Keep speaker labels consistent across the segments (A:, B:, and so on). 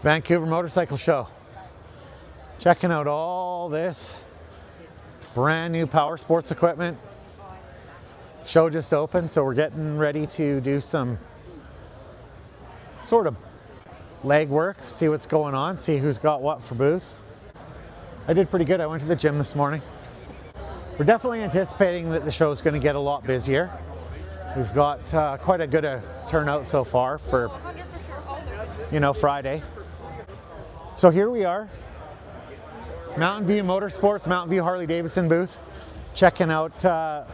A: Vancouver Motorcycle Show. Checking out all this brand new power sports equipment. Show just opened, so we're getting ready to do some sort of leg work, see what's going on, see who's got what for booths. I did pretty good. I went to the gym this morning. We're definitely anticipating that the show is going to get a lot busier. We've got quite a good turnout so far for, Friday. So here we are, Mountain View Motorsports, Mountain View Harley-Davidson booth, checking out a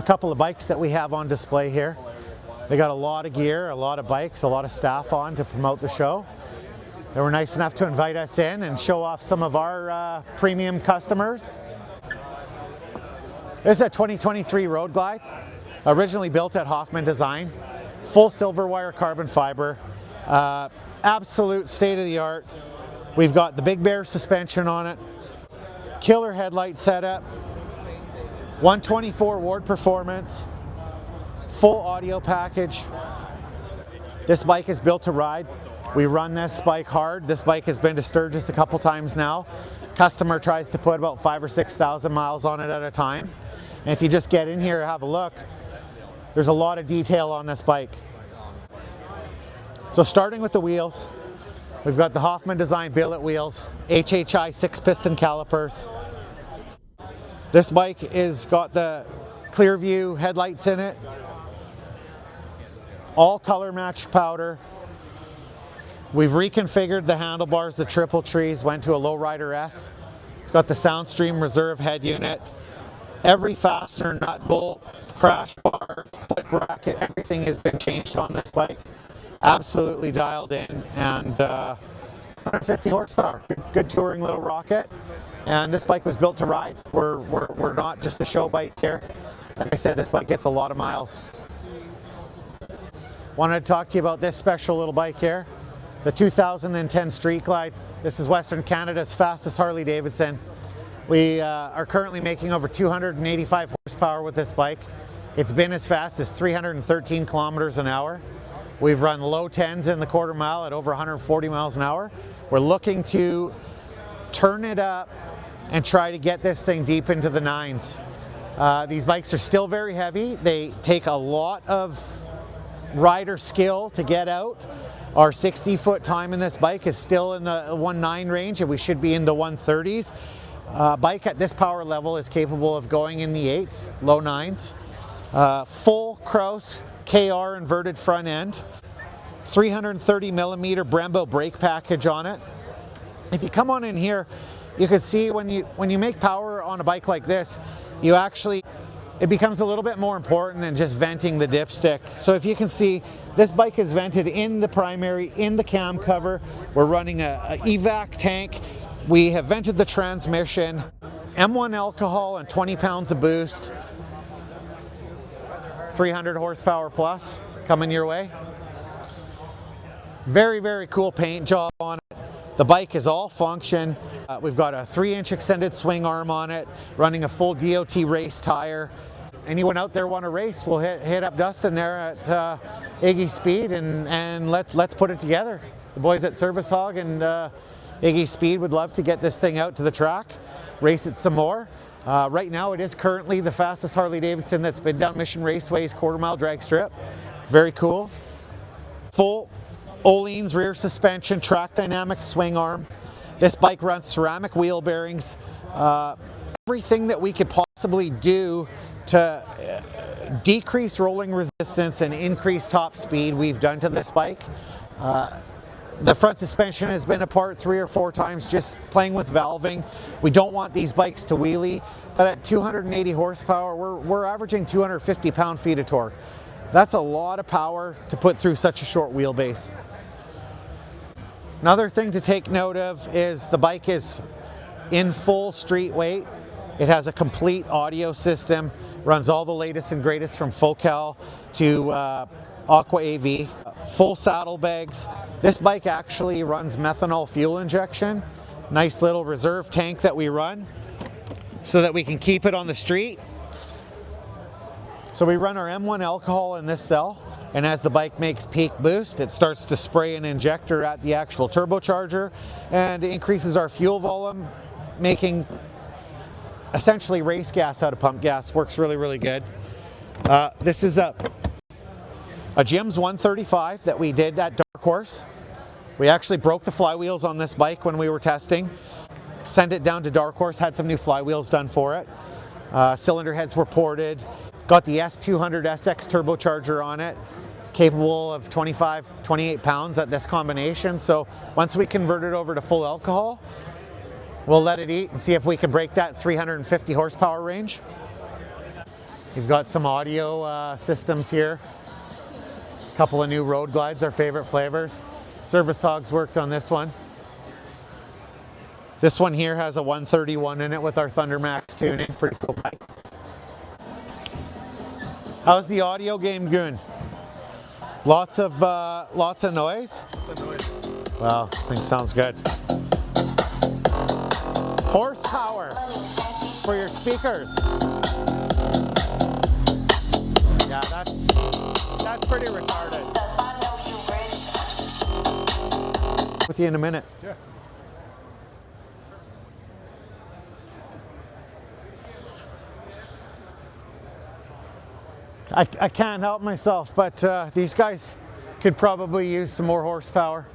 A: couple of bikes that we have on display here. They got a lot of gear, a lot of bikes, a lot of staff on to promote the show. They were nice enough to invite us in and show off some of our premium customers. This is a 2023 Road Glide, originally built at Hoffman Design, full silver wire carbon fiber. Absolute state-of-the-art. We've got the Big Bear suspension on it, killer headlight setup, 124 Ward performance, full audio package. This bike is built to ride. We run this bike hard. This bike has been to Sturgis a couple times now. Customer tries to put about 5,000 or 6,000 miles on it at a time. And if you just get in here and have a look, there's a lot of detail on this bike. So starting with the wheels, we've got the Hoffman Design billet wheels, HHI 6-piston calipers. This bike is got the clear view headlights in it, all color matched powder. We've reconfigured the handlebars, the triple trees, went to a lowrider S. It's got the Soundstream reserve head unit. Every fastener, nut bolt, crash bar, foot bracket, everything has been changed on this bike. Absolutely dialed in, and 150 horsepower, good touring little rocket. And this bike was built to ride. We're not just a show bike here. Like I said, this bike gets a lot of miles. Wanted to talk to you about this special little bike here, the 2010 Street Glide. This is Western Canada's fastest Harley-Davidson. We are currently making over 285 horsepower with this bike. It's been as fast as 313 kilometers an hour. We've run low 10s in the quarter mile at over 140 miles an hour. We're looking to turn it up and try to get this thing deep into the 9s. These bikes are still very heavy. They take a lot of rider skill to get out. Our 60-foot time in this bike is still in the 1.9 range, and we should be in the 130s. Bike at this power level is capable of going in the 8s, low 9s. Full Kraus KR inverted front end, 330 millimeter Brembo brake package on it. If you come on in here, you can see when you make power on a bike like this, it becomes a little bit more important than just venting the dipstick. So if you can see, this bike is vented in the primary, in the cam cover. We're running a evac tank. We have vented the transmission, M1 alcohol and 20 pounds of boost. 300 horsepower plus coming your way. Very, very cool paint job on it. The bike is all function. We've got a 3-inch extended swing arm on it, running a full DOT race tire. Anyone out there want to race, we'll hit up Dustin there at Iggy Speed and let's put it together. The boys at Service Hog and Iggy Speed would love to get this thing out to the track, race it some more. Right now it is currently the fastest Harley-Davidson that's been down Mission Raceway's quarter-mile drag strip. Very cool. Full Öhlins rear suspension, track dynamic swing arm. This bike runs ceramic wheel bearings. Everything that we could possibly do to decrease rolling resistance and increase top speed we've done to this bike. The front suspension has been apart 3 or 4 times just playing with valving. We don't want these bikes to wheelie, but at 280 horsepower, we're averaging 250 pound-feet of torque. That's a lot of power to put through such a short wheelbase. Another thing to take note of is the bike is in full street weight. It has a complete audio system, runs all the latest and greatest from Focal to Aqua AV. full saddlebags. This bike actually runs methanol fuel injection. Nice little reserve tank that we run so that we can keep it on the street. So we run our M1 alcohol in this cell, and as the bike makes peak boost, it starts to spray an injector at the actual turbocharger and increases our fuel volume, making essentially race gas out of pump gas. Works really, really good. This is a Jim's 135 that we did at Dark Horse. We actually broke the flywheels on this bike when we were testing. Sent it down to Dark Horse, had some new flywheels done for it. Cylinder heads were ported. Got the S200 SX turbocharger on it, capable of 25, 28 pounds at this combination. So once we convert it over to full alcohol, we'll let it eat and see if we can break that 350 horsepower range. We've got some audio systems here. A couple of new road glides, our favorite flavors. Service hogs worked on this one. This one here has a 131 in it with our ThunderMax tuning. Pretty cool bike. How's the audio game going? Lots of noise? Lots of noise. Well, I think sounds good. Horsepower for your speakers. Yeah, that's pretty retarded. With you in a minute. Yeah. I can't help myself, but these guys could probably use some more horsepower.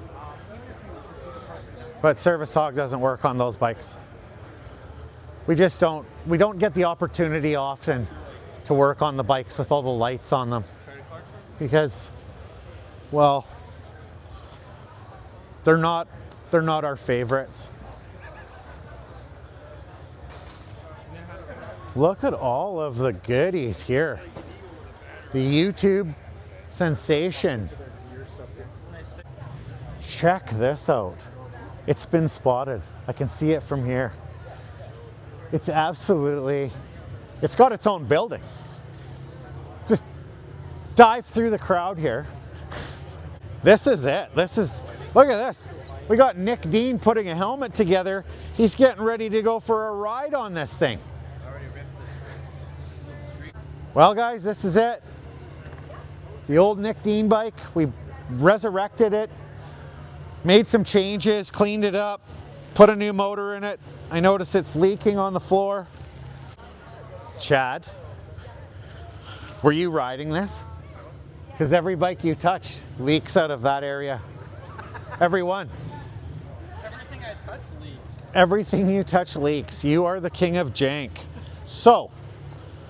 A: But Service Hog doesn't work on those bikes. We don't get the opportunity often to work on the bikes with all the lights on them. Because, well, they're not our favorites. Look at all of the goodies here. The YouTube sensation. Check this out. It's been spotted. I can see it from here. It's absolutely, it's got its own building. Just dive through the crowd here. This is it. Look at this. We got Nick Dean putting a helmet together. He's getting ready to go for a ride on this thing. Well guys, this is it. The old Nick Dean bike, we resurrected it, made some changes, cleaned it up, put a new motor in it. I notice it's leaking on the floor. Chad, were you riding this? Because every bike you touch leaks out of that area. Every one.
B: Everything I touch leaks.
A: Everything you touch leaks. You are the king of jank. So,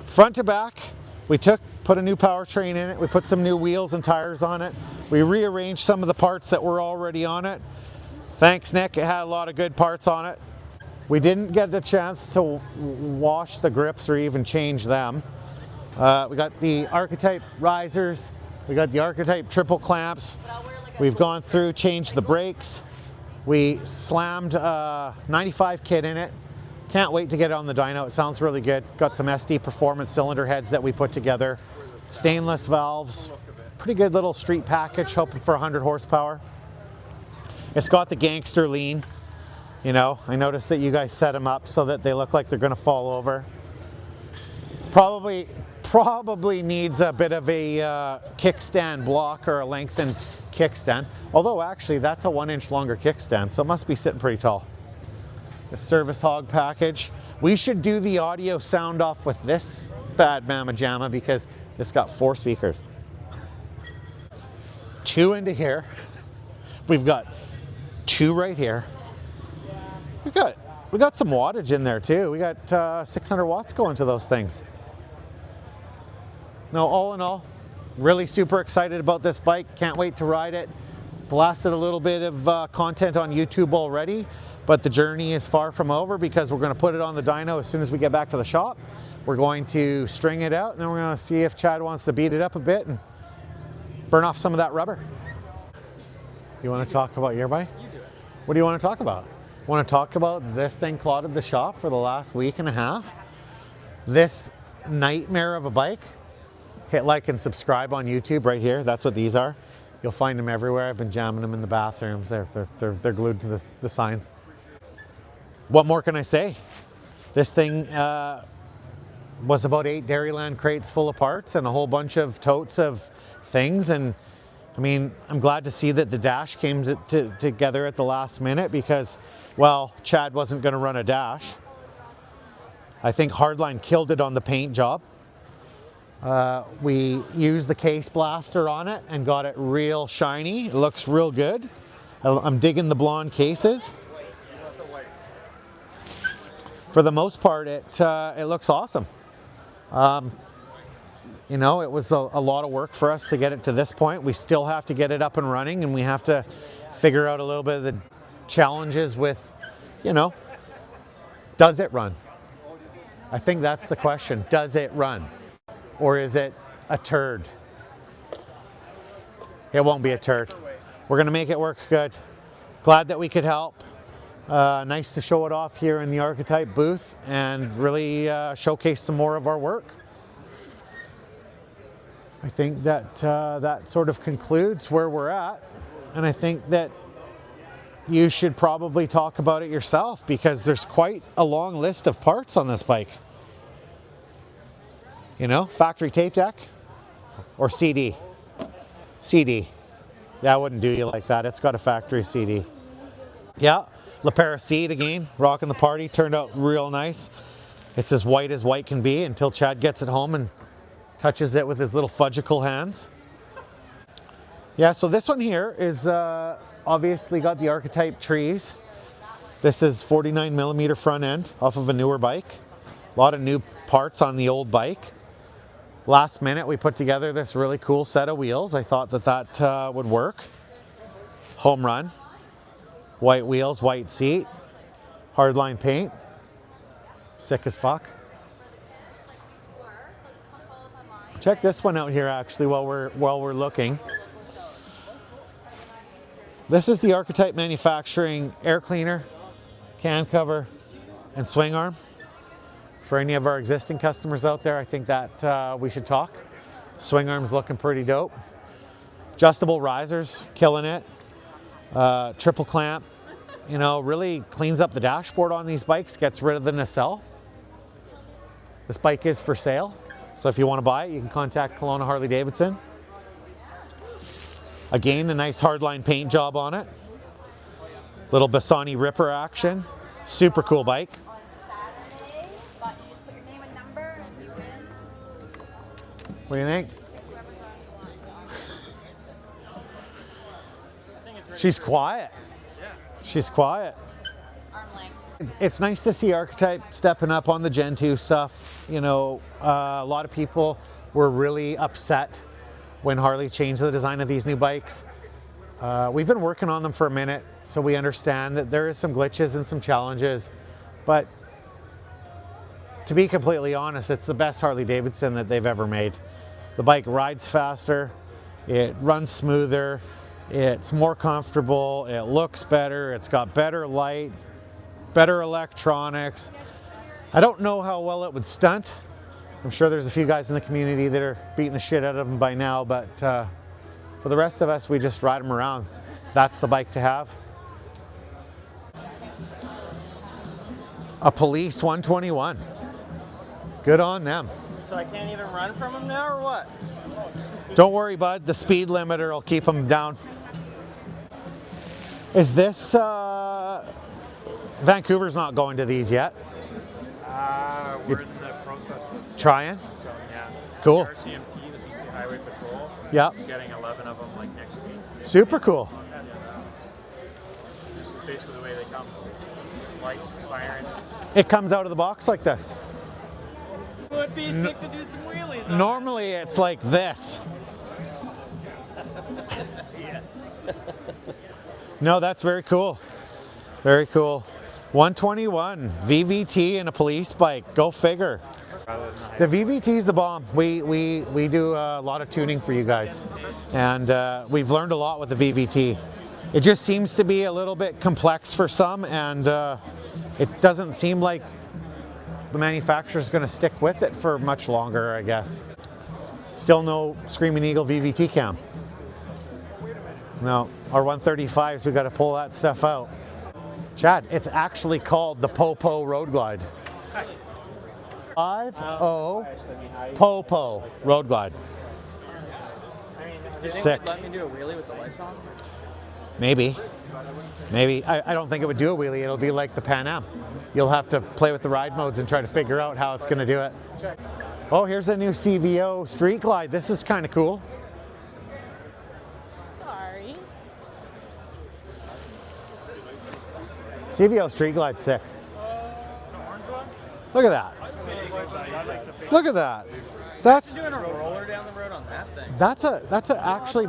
A: front to back, we put a new powertrain in it. We put some new wheels and tires on it. We rearranged some of the parts that were already on it. Thanks, Nick. It had a lot of good parts on it. We didn't get the chance to wash the grips or even change them. We got the Archetype risers. We got the Archetype triple clamps. We've gone through, changed the brakes. We slammed a 95 kit in it. Can't wait to get it on the dyno. It sounds really good. Got some SD Performance cylinder heads that we put together. Stainless valves. Pretty good little street package, hoping for 100 horsepower. It's got the gangster lean. You know, I noticed that you guys set them up so that they look like they're gonna fall over. Probably needs a bit of a kickstand block or a lengthened kickstand. Although actually that's a 1 inch longer kickstand, so it must be sitting pretty tall. The Service Hog package. We should do the audio sound off with this bad mamma jamma because it's got 4 speakers. 2 into here. We've got 2 right here. We got some wattage in there too. We got 600 watts going to those things. Now, all in all, really super excited about this bike. Can't wait to ride it. Blasted a little bit of content on YouTube already, but the journey is far from over because we're going to put it on the dyno as soon as we get back to the shop. We're going to string it out and then we're going to see if Chad wants to beat it up a bit and burn off some of that rubber. You want to talk about your bike?
B: You do it.
A: What do you want to talk about? Want to talk about this thing clodded the shop for the last week and a half? This nightmare of a bike? Hit like and subscribe on YouTube right here. That's what these are. You'll find them everywhere. I've been jamming them in the bathrooms. They're glued to the signs. What more can I say? This thing was about 8 Dairyland crates full of parts and a whole bunch of totes of things. And I mean, I'm glad to see that the dash came together at the last minute because, well, Chad wasn't going to run a dash. I think Hardline killed it on the paint job. We used the case blaster on it and got it real shiny. It looks real good. I'm digging the blonde cases. For the most part, it looks awesome. You know, it was a lot of work for us to get it to this point. We still have to get it up and running, and we have to figure out a little bit of the challenges with, you know, does it run? I think that's the question. Does it run? Or is it a turd? It won't be a turd. We're going to make it work good. Glad that we could help. Nice to show it off here in the Archetype booth and really showcase some more of our work. I think that that sort of concludes where we're at. And I think that you should probably talk about it yourself because there's quite a long list of parts on this bike. You know, factory tape deck or CD? CD. That wouldn't do you like that. It's got a factory CD. Yeah, LePera Seat again, rocking the party. Turned out real nice. It's as white can be until Chad gets it home and touches it with his little fudgicle hands. Yeah, so this one here is obviously got the Archetype trees. This is 49mm front end off of a newer bike. A lot of new parts on the old bike. Last minute we put together this really cool set of wheels. I thought that would work. Home run. White wheels, white seat. Hardline paint. Sick as fuck. Check this one out here actually while we're looking. This is the Archetype Manufacturing air cleaner, can cover, and swing arm. For any of our existing customers out there, I think that we should talk. Swing arm's looking pretty dope. Adjustable risers, killing it. Triple clamp, you know, really cleans up the dashboard on these bikes, gets rid of the nacelle. This bike is for sale, so if you want to buy it, you can contact Kelowna Harley-Davidson. Again, a nice hardline paint job on it. Little Bassani Ripper action. Super cool bike. What do you think? She's quiet. She's quiet. It's nice to see Archetype stepping up on the Gen 2 stuff. You know, a lot of people were really upset when Harley changed the design of these new bikes. We've been working on them for a minute, so we understand that there is some glitches and some challenges, but to be completely honest, it's the best Harley-Davidson that they've ever made. The bike rides faster, it runs smoother, it's more comfortable, it looks better, it's got better light, better electronics. I don't know how well it would stunt. I'm sure there's a few guys in the community that are beating the shit out of them by now, but for the rest of us, we just ride them around. That's the bike to have. A Police 121. Good on them.
B: So I can't even run from them now, or what?
A: Don't worry, bud. The speed limiter will keep them down. Is this... Vancouver's not going to these yet?
B: We're in the process of
A: trying.
B: So yeah.
A: Cool.
B: The RCMP, the BC Highway Patrol.
A: Yeah.
B: Is getting 11 of them like next week.
A: Super cool.
B: And, this is basically the way they come. Lights, siren.
A: It comes out of the box like this.
B: It would be sick to do some wheelies.
A: Normally it's like this. No, that's very cool. Very cool. 121 VVT and a police bike. Go figure. The VVT is the bomb. We do a lot of tuning for you guys, and we've learned a lot with the VVT. It just seems to be a little bit complex for some, and it doesn't seem like the manufacturer's going to stick with it for much longer, I guess. Still no Screaming Eagle VVT cam.
B: Wait a minute.
A: No, our 135s, we got to pull that stuff out. Chad, it's actually called the Popo Road Glide. 5-0 Popo Road Glide.
B: I mean,
A: Sick.
C: Let me do a wheelie with the lights on?
A: Maybe. Maybe. I don't think it would do a wheelie. It'll be like the Pan Am. You'll have to play with the ride modes and try to figure out how it's going to do it. Oh, here's a new CVO Street Glide. This is kind of cool.
D: Sorry.
A: CVO Street Glide's sick. Look at that. Look at that. That's
C: Doing a roller down the road on that thing.
A: that's actually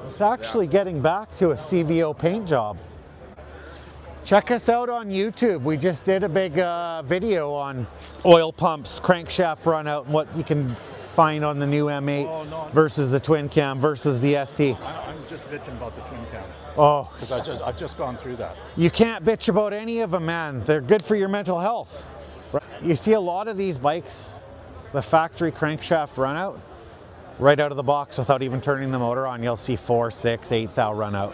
A: it's actually getting back to a CVO paint job. Check us out on YouTube. We just did a big video on oil pumps, crankshaft run out, and what you can find on the new M8 versus the twin cam versus the ST.
E: I'm just bitching about the twin cam
A: Oh,
E: because I've just gone through that.
A: you can't bitch about any of them, man. They're good for your mental health. You see a lot of these bikes, the factory crankshaft run out, right out of the box without even turning the motor on. You'll see 4, 6, 8 thou run out.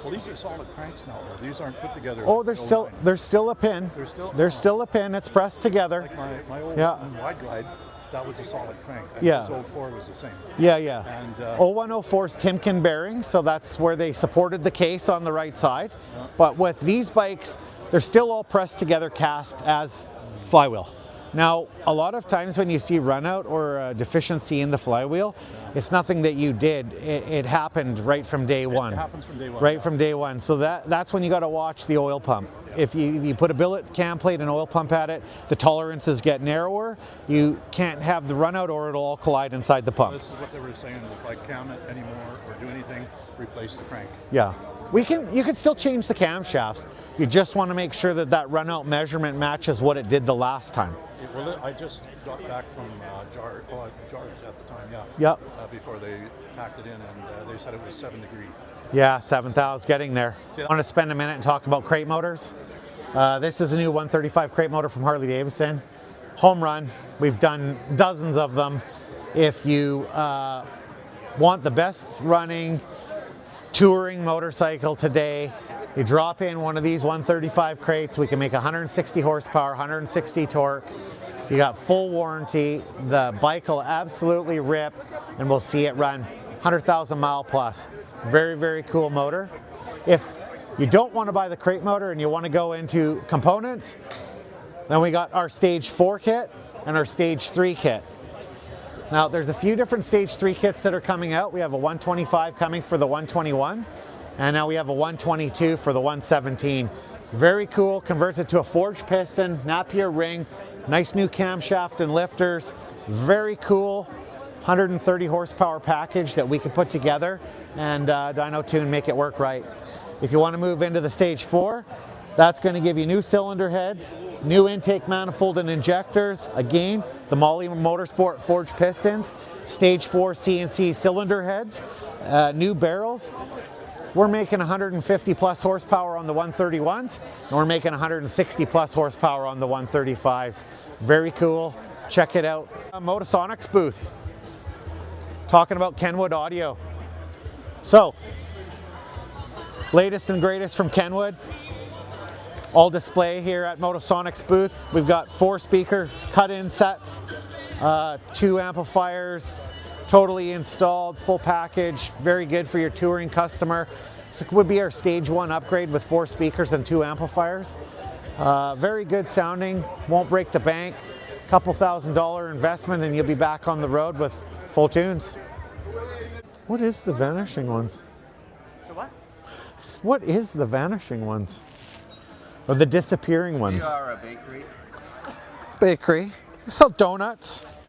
E: Well, these are solid cranks now. Though. These aren't put together.
A: Oh, there's still a pin. There's still a pin. It's pressed together.
E: Like my old
A: Yeah.
E: wide glide, that was a solid crank. And
A: Yeah.
E: This 04 was the same.
A: Yeah, yeah.
E: And
A: 0104's Timken bearings, so that's where they supported the case on the right side. But with these bikes, they're still all pressed together, cast as flywheel. Now, a lot of times when you see run out or a deficiency in the flywheel, it's nothing that you did. It happened right from day one.
E: it happens from day one.
A: Right from day one. So that's when you got to watch the oil pump. If you put a billet cam plate and oil pump at it, the tolerances get narrower. You can't have the run out or it'll all collide inside the pump.
E: This is what they were saying. If I cam it anymore or do anything, replace the crank.
A: Yeah. You can still change the camshafts. You just want to make sure that that run out measurement matches what it did the last time.
E: Well, I just got back from Jars at the time, yeah.
A: Yep.
E: Before they packed it in, and they said it was 7 degrees.
A: Yeah, 7,000 getting there. I want to spend a minute and talk about crate motors. This is a new 135 crate motor from Harley-Davidson. Home run. We've done dozens of them. If you want the best running touring motorcycle today, you drop in one of these 135 crates. We can make 160 horsepower, 160 torque. You got full warranty. The bike will absolutely rip, and we'll see it run 100,000 mile plus. Very, very cool motor. If you don't want to buy the crate motor and you want to go into components, then we got our stage 4 kit and our stage 3 kit. Now there's a few different stage 3 kits that are coming out. We have a 125 coming for the 121, and now we have a 122 for the 117. Very cool, converts it to a forged piston, Napier ring, nice new camshaft and lifters. Very cool 130 horsepower package that we can put together and dyno tune, make it work right. If you want to move into the stage 4, that's going to give you new cylinder heads, new intake manifold and injectors, again, the Molly Motorsport forged pistons, stage 4 CNC cylinder heads, new barrels. We're making 150 plus horsepower on the 131s, and we're making 160 plus horsepower on the 135s. Very cool. Check it out. Motosonic's booth. Talking about Kenwood audio. So, latest and greatest from Kenwood. All display here at Motosonic's booth. We've got 4 speaker cut-in sets, 2 amplifiers, totally installed, full package, very good for your touring customer. This would be our stage 1 upgrade with 4 speakers and 2 amplifiers. Very good sounding, won't break the bank. Couple $1,000 investment and you'll be back on the road with full tunes. What is the Vanishing Ones?
C: The what?
A: What is the Vanishing Ones? Or the disappearing ones?
C: We are a bakery.
A: Bakery. They sell donuts.